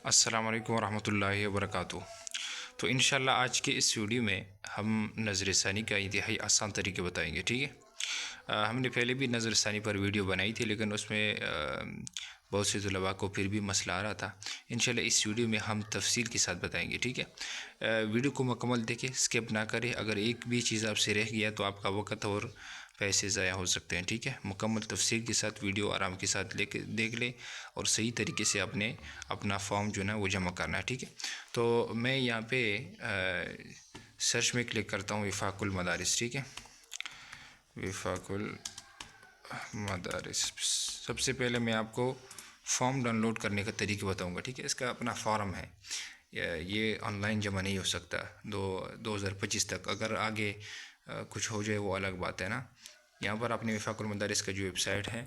السلام علیکم ورحمۃ اللہ وبرکاتہ۔ تو انشاءاللہ آج کے اس ویڈیو میں ہم نظر ثانی کا انتہائی آسان طریقے بتائیں گے، ٹھیک ہے۔ ہم نے پہلے بھی نظر ثانی پر ویڈیو بنائی تھی، لیکن اس میں بہت سے طلباء کو پھر بھی مسئلہ آ رہا تھا۔ انشاءاللہ اس ویڈیو میں ہم تفصیل کے ساتھ بتائیں گے، ٹھیک ہے۔ ویڈیو کو مکمل دیکھیں، اسکپ نہ کریں۔ اگر ایک بھی چیز آپ سے رہ گیا تو آپ کا وقت اور پیسے ضائع ہو سکتے ہیں، ٹھیک ہے۔ مکمل تفصیل کے ساتھ ویڈیو آرام کے ساتھ دیکھ لیں اور صحیح طریقے سے اپنا فارم جو ہے نا وہ جمع کرنا ہے، ٹھیک ہے۔ تو میں یہاں پہ سرچ میں کلک کرتا ہوں وفاق المدارس، ٹھیک ہے، وفاق المدارس۔ سب سے پہلے میں آپ کو فارم ڈاؤن لوڈ کرنے کا طریقہ بتاؤں گا، ٹھیک ہے۔ اس کا اپنا فارم ہے، یہ آن لائن جمع نہیں ہو سکتا 2025 تک۔ اگر آگے کچھ ہو جائے وہ الگ بات ہے نا۔ یہاں پر آپ نے وفاق المدارس کا جو ویب سائٹ ہے،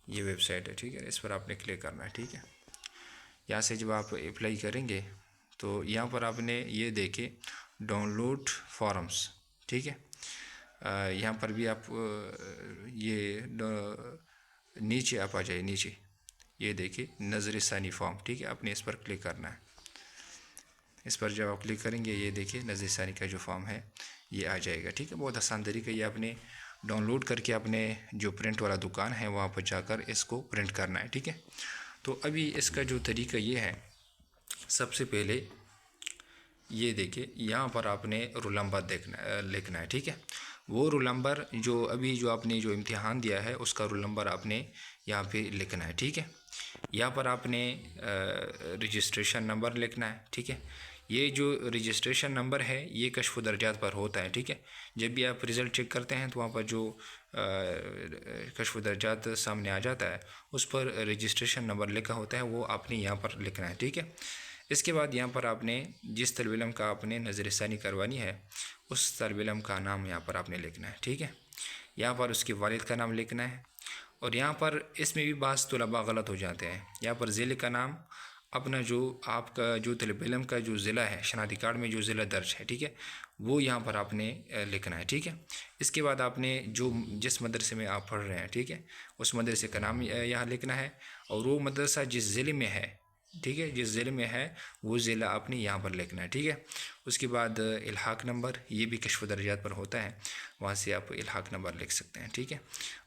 یہ ویب سائٹ ہے، ٹھیک ہے۔ اس پر آپ نے کلک کرنا ہے، ٹھیک ہے۔ یہاں سے جب آپ اپلائی کریں گے تو یہاں پر آپ نے یہ دیکھے ڈاؤن لوڈ فارمز، ٹھیک ہے۔ یہاں پر بھی آپ یہ نیچے آپ آ جائے، نیچے یہ دیکھیں نظر ثانی فارم، ٹھیک ہے۔ آپ نے اس پر کلک کرنا ہے۔ اس پر جب آپ کلک کریں گے یہ دیکھیں نظر ثانی کا جو فارم ہے یہ آ جائے گا، ٹھیک ہے۔ بہت آسان طریقہ، یہ آپ نے ڈاؤن لوڈ کر کے اپنے جو پرنٹ والا دکان ہے وہاں پر جا کر اس کو پرنٹ کرنا ہے، ٹھیک ہے۔ تو ابھی اس کا جو طریقہ یہ ہے، سب سے پہلے یہ دیکھیں یہاں پر آپ نے رول نمبر لکھنا ہے، ٹھیک ہے۔ وہ رول نمبر جو آپ نے جو امتحان دیا ہے اس کا رول نمبر آپ نے یہاں پہ لکھنا ہے، ٹھیک ہے۔ یہاں پر آپ نے رجسٹریشن نمبر لکھنا ہے، ٹھیک ہے۔ یہ جو رجسٹریشن نمبر ہے یہ کشف و درجات پر ہوتا ہے، ٹھیک ہے۔ جب بھی آپ رزلٹ چیک کرتے ہیں تو وہاں پر جو کشف و درجات سامنے آ جاتا ہے اس پر رجسٹریشن نمبر لکھا ہوتا ہے، وہ آپ نے یہاں پر لکھنا ہے، ٹھیک ہے۔ اس کے بعد یہاں پر آپ نے جس طالب علم کا آپ نے نظر ثانی کروانی ہے اس طالب علم کا نام یہاں پر آپ نے لکھنا ہے، ٹھیک ہے۔ یہاں پر اس کے والد کا نام لکھنا ہے، اور یہاں پر اس میں بھی بعض طلباء غلط ہو جاتے ہیں۔ یہاں پر ضلع کا نام اپنا جو آپ کا جو طالب علم کا جو ضلع ہے شناختی کارڈ میں جو ضلع درج ہے، ٹھیک ہے، وہ یہاں پر آپ نے لکھنا ہے، ٹھیک ہے۔ اس کے بعد آپ نے جس مدرسے میں آپ پڑھ رہے ہیں، ٹھیک ہے، اس مدرسے کا نام یہاں لکھنا ہے، اور وہ مدرسہ جس ضلع میں ہے، ٹھیک ہے، جس ضلع میں ہے وہ ضلع آپ نے یہاں پر لکھنا ہے، ٹھیک ہے۔ اس کے بعد الحاق نمبر، یہ بھی کشف و درجات پر ہوتا ہے، وہاں سے آپ الحاق نمبر لکھ سکتے ہیں، ٹھیک ہے۔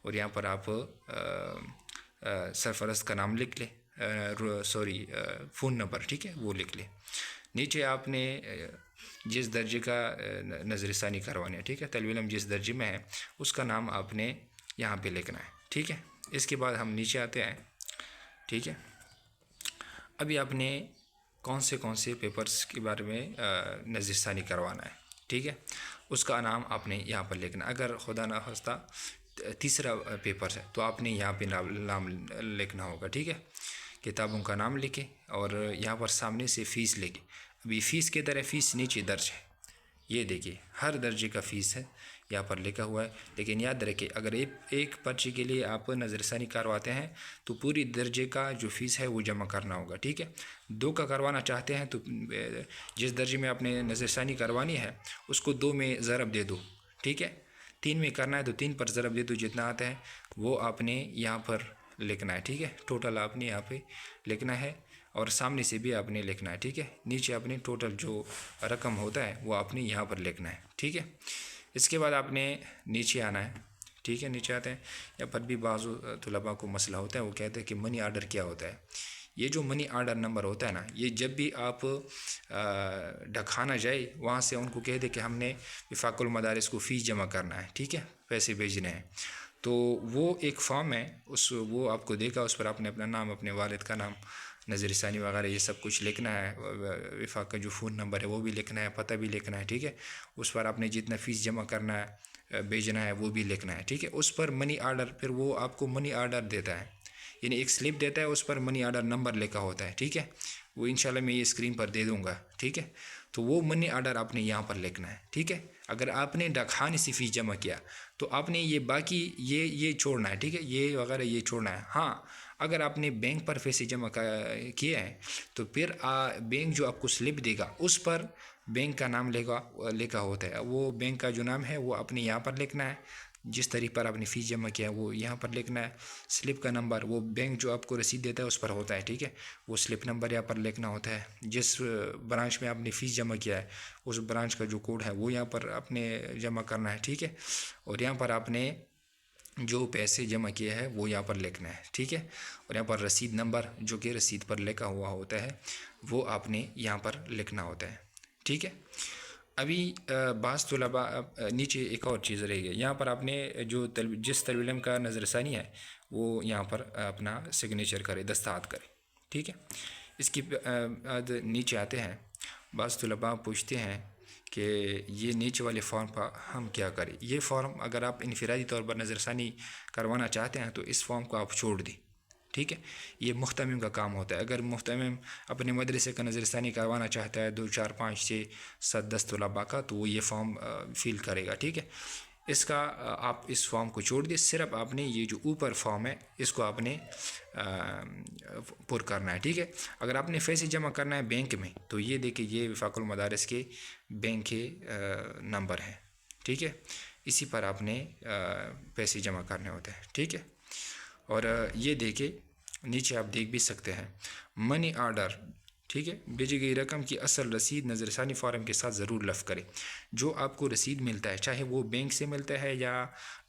اور یہاں پر آپ سرفرست کا نام لکھ لیں، فون نمبر، ٹھیک ہے، وہ لکھ لیں۔ نیچے آپ نے جس درجے کا نظر ثانی کروانا ہے، ٹھیک ہے، طالب علم جس درجے میں ہے اس کا نام آپ نے یہاں پہ لکھنا ہے، ٹھیک ہے۔ اس کے بعد ہم نیچے آتے ہیں، ٹھیک ہے۔ ابھی آپ نے کون سے پیپرز کے بارے میں نظر ثانی کروانا ہے، ٹھیک ہے، اس کا نام آپ نے یہاں پر لکھنا ہے۔ اگر خدا نخواستہ تیسرا پیپر ہے تو آپ نے یہاں پہ نام لکھنا ہوگا، ٹھیک ہے۔ کتابوں کا نام لکھیں اور یہاں پر سامنے سے فیس لکھیں۔ ابھی فیس کی طرح فیس نیچے درج ہے، یہ دیکھیے ہر درجے کا فیس ہے یہاں پر لکھا ہوا ہے، لیکن یاد رکھیں اگر ایک پرچے کے لیے آپ نظر ثانی کرواتے ہیں تو پوری درجے کا جو فیس ہے وہ جمع کرنا ہوگا، ٹھیک ہے۔ 2 کا کروانا چاہتے ہیں تو جس درجے میں آپ نے نظر ثانی کروانی ہے اس کو 2 میں ضرب دے دو، ٹھیک ہے۔ 3 میں کرنا ہے تو 3 پر ضرب دے دو، جتنا آتا ہے وہ آپ نے یہاں پر لکھنا ہے، ٹھیک ہے۔ ٹوٹل آپ نے یہاں پہ لکھنا ہے اور سامنے سے بھی آپ نے لکھنا ہے، ٹھیک ہے۔ نیچے آپ نے ٹوٹل جو رقم ہوتا ہے وہ آپ نے یہاں پر لکھنا ہے، ٹھیک ہے۔ اس کے بعد آپ نے نیچے آنا ہے، ٹھیک ہے۔ نیچے آتے ہیں، یہاں پر بھی بعض طلباء کو مسئلہ ہوتا ہے، وہ کہتے ہیں کہ منی آرڈر کیا ہوتا ہے۔ یہ جو منی آرڈر نمبر ہوتا ہے نا، یہ جب بھی آپ ڈھکانا جائے وہاں سے ان کو کہہ دے کہ ہم نے وفاق المدارس کو فیس جمع کرنا ہے، ٹھیک ہے، پیسے بھیجنے ہیں، تو وہ ایک فارم ہے، وہ آپ کو دے گا، اس پر آپ نے اپنا نام، اپنے والد کا نام، نظر ثانی وغیرہ یہ سب کچھ لکھنا ہے، وفاق کا جو فون نمبر ہے وہ بھی لکھنا ہے، پتہ بھی لکھنا ہے، ٹھیک ہے۔ اس پر آپ نے جتنا فیس جمع کرنا ہے بھیجنا ہے وہ بھی لکھنا ہے، ٹھیک ہے۔ اس پر منی آرڈر، پھر وہ آپ کو منی آرڈر دیتا ہے، یعنی ایک سلپ دیتا ہے، اس پر منی آرڈر نمبر لکھا ہوتا ہے، ٹھیک ہے۔ وہ انشاءاللہ میں یہ اسکرین پر دے دوں گا، ٹھیک ہے۔ تو وہ منی آرڈر آپ نے یہاں پر لکھنا ہے، ٹھیک ہے۔ اگر آپ نے ڈاکخانے سے فیس جمع کیا تو آپ نے یہ باقی یہ چھوڑنا ہے، ٹھیک ہے، یہ وغیرہ یہ چھوڑنا ہے۔ ہاں اگر آپ نے بینک پر پیسے جمع کیا ہے تو پھر بینک جو آپ کو سلپ دے گا اس پر بینک کا نام لکھا ہوتا ہے، وہ بینک کا جو نام ہے وہ اپنے یہاں پر لکھنا ہے، جس تاریخ پر آپ نے فیس جمع کیا ہے وہ یہاں پر لکھنا ہے. سلپ کا نمبر وہ بینک جو آپ کو رسید دیتا ہے اس پر ہوتا ہے, ٹھیک ہے, وہ سلپ نمبر یہاں پر لکھنا ہوتا ہے. جس برانچ میں آپ نے فیس جمع کیا ہے اس برانچ کا جو کوڈ ہے وہ یہاں پر آپ نے جمع کرنا ہے, ٹھیک ہے, اور یہاں پر آپ نے جو پیسے جمع کیے ہیں وہ یہاں پر لکھنا ہے, ٹھیک ہے, اور یہاں پر رسید نمبر جو کہ رسید پر لکھا ہوا ہوتا ہے وہ آپ نے یہاں پر لکھنا ہوتا ہے, ٹھیک ہے. ابھی بعض طلباء نیچے ایک اور چیز رہے گی, یہاں پر آپ نے جو جس طالب علم کا نظر ثانی ہے وہ یہاں پر اپنا سگنیچر کرے, دستخط کرے, ٹھیک ہے. اس کی بعد نیچے آتے ہیں, بعض طلباء پوچھتے ہیں کہ یہ نیچے والے فارم پر ہم کیا کریں. یہ فارم اگر آپ انفرادی طور پر نظر ثانی کروانا چاہتے ہیں تو اس فارم کو آپ چھوڑ دیں, ٹھیک ہے. یہ مہتمم کا کام ہوتا ہے. اگر مہتمم اپنے مدرسے کا نظر ثانی کروانا چاہتا ہے 2 4 5 6 7 10 طلباء کا, تو وہ یہ فارم فل کرے گا, ٹھیک ہے. اس کا آپ اس فارم کو چھوڑ دیں, صرف آپ نے یہ جو اوپر فارم ہے اس کو آپ نے پر کرنا ہے, ٹھیک ہے. اگر آپ نے پیسے جمع کرنا ہے بینک میں تو یہ دیکھیں یہ وفاق المدارس کے بینک کے نمبر ہیں, ٹھیک ہے, اسی پر آپ نے پیسے جمع کرنے ہوتے ہیں, ٹھیک ہے. اور یہ دیکھیں نیچے آپ دیکھ بھی سکتے ہیں منی آرڈر, ٹھیک ہے, بھیجی گئی رقم کی اصل رسید نظر ثانی فارم کے ساتھ ضرور لفظ کریں. جو آپ کو رسید ملتا ہے چاہے وہ بینک سے ملتا ہے یا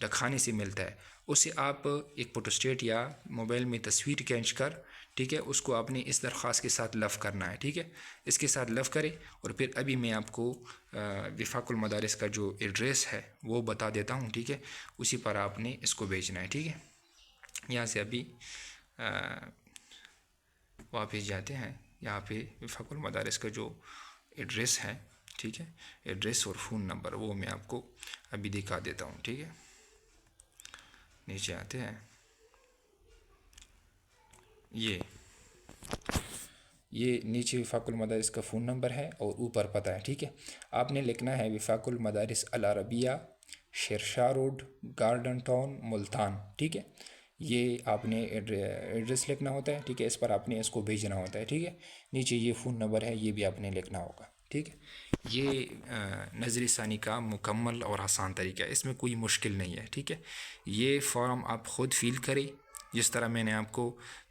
ڈاکخانے سے ملتا ہے, اسے آپ ایک فوٹوسٹیٹ یا موبائل میں تصویر کھینچ کر, ٹھیک ہے, اس کو آپ نے اس درخواست کے ساتھ لفظ کرنا ہے, ٹھیک ہے. اس کے ساتھ لفظ کریں اور پھر ابھی میں آپ کو وفاق المدارس کا جو ایڈریس ہے وہ بتا دیتا ہوں, ٹھیک ہے, اسی پر آپ نے اس کو بھیجنا ہے, ٹھیک ہے. یہاں سے ابھی واپس جاتے ہیں, یہاں پہ وفاق المدارس کا جو ایڈریس ہے, ٹھیک ہے, ایڈریس اور فون نمبر وہ میں آپ کو ابھی دکھا دیتا ہوں, ٹھیک ہے. نیچے آتے ہیں, یہ نیچے وفاق المدارس کا فون نمبر ہے اور اوپر پتہ ہے, ٹھیک ہے. آپ نے لکھنا ہے Wafaq al-Madaris al-Arabia, Shershah road, garden town, Multan, ٹھیک ہے. یہ آپ نے ایڈریس لکھنا ہوتا ہے, ٹھیک ہے, اس پر آپ نے اس کو بھیجنا ہوتا ہے, ٹھیک ہے. نیچے یہ فون نمبر ہے یہ بھی آپ نے لکھنا ہوگا, ٹھیک ہے. یہ نظر ثانی کا مکمل اور آسان طریقہ ہے, اس میں کوئی مشکل نہیں ہے, ٹھیک ہے. یہ فارم آپ خود فل کریں جس طرح میں نے آپ کو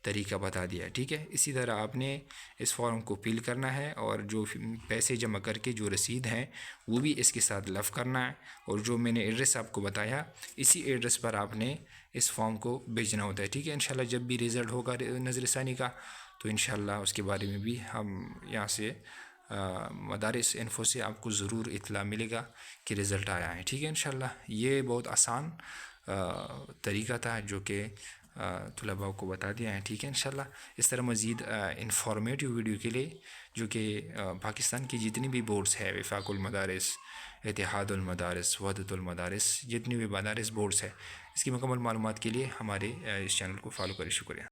طریقہ بتا دیا ہے, ٹھیک ہے. اسی طرح آپ نے اس فارم کو فل کرنا ہے اور جو پیسے جمع کر کے جو رسید ہیں وہ بھی اس کے ساتھ لفظ کرنا ہے, اور جو میں نے ایڈریس آپ کو بتایا اسی ایڈریس پر آپ نے اس فارم کو بھیجنا ہوتا ہے, ٹھیک ہے. انشاءاللہ جب بھی رزلٹ ہوگا نظر ثانی کا تو انشاءاللہ اس کے بارے میں بھی ہم یہاں سے مدارس انفو سے آپ کو ضرور اطلاع ملے گا کہ رزلٹ آیا ہے, ٹھیک ہے. انشاءاللہ یہ بہت آسان طریقہ تھا جو کہ طلباء کو بتا دیا ہے, ٹھیک ہے. انشاءاللہ اس طرح مزید انفارمیٹیو ویڈیو کے لیے جو کہ پاکستان کی جتنی بھی بورڈز ہے, وفاق المدارس, اتحاد المدارس, وحدت المدارس, جتنی بھی مدارس بورڈز ہے, اس کی مکمل معلومات کے لیے ہمارے اس چینل کو فالو کریں. شکریہ.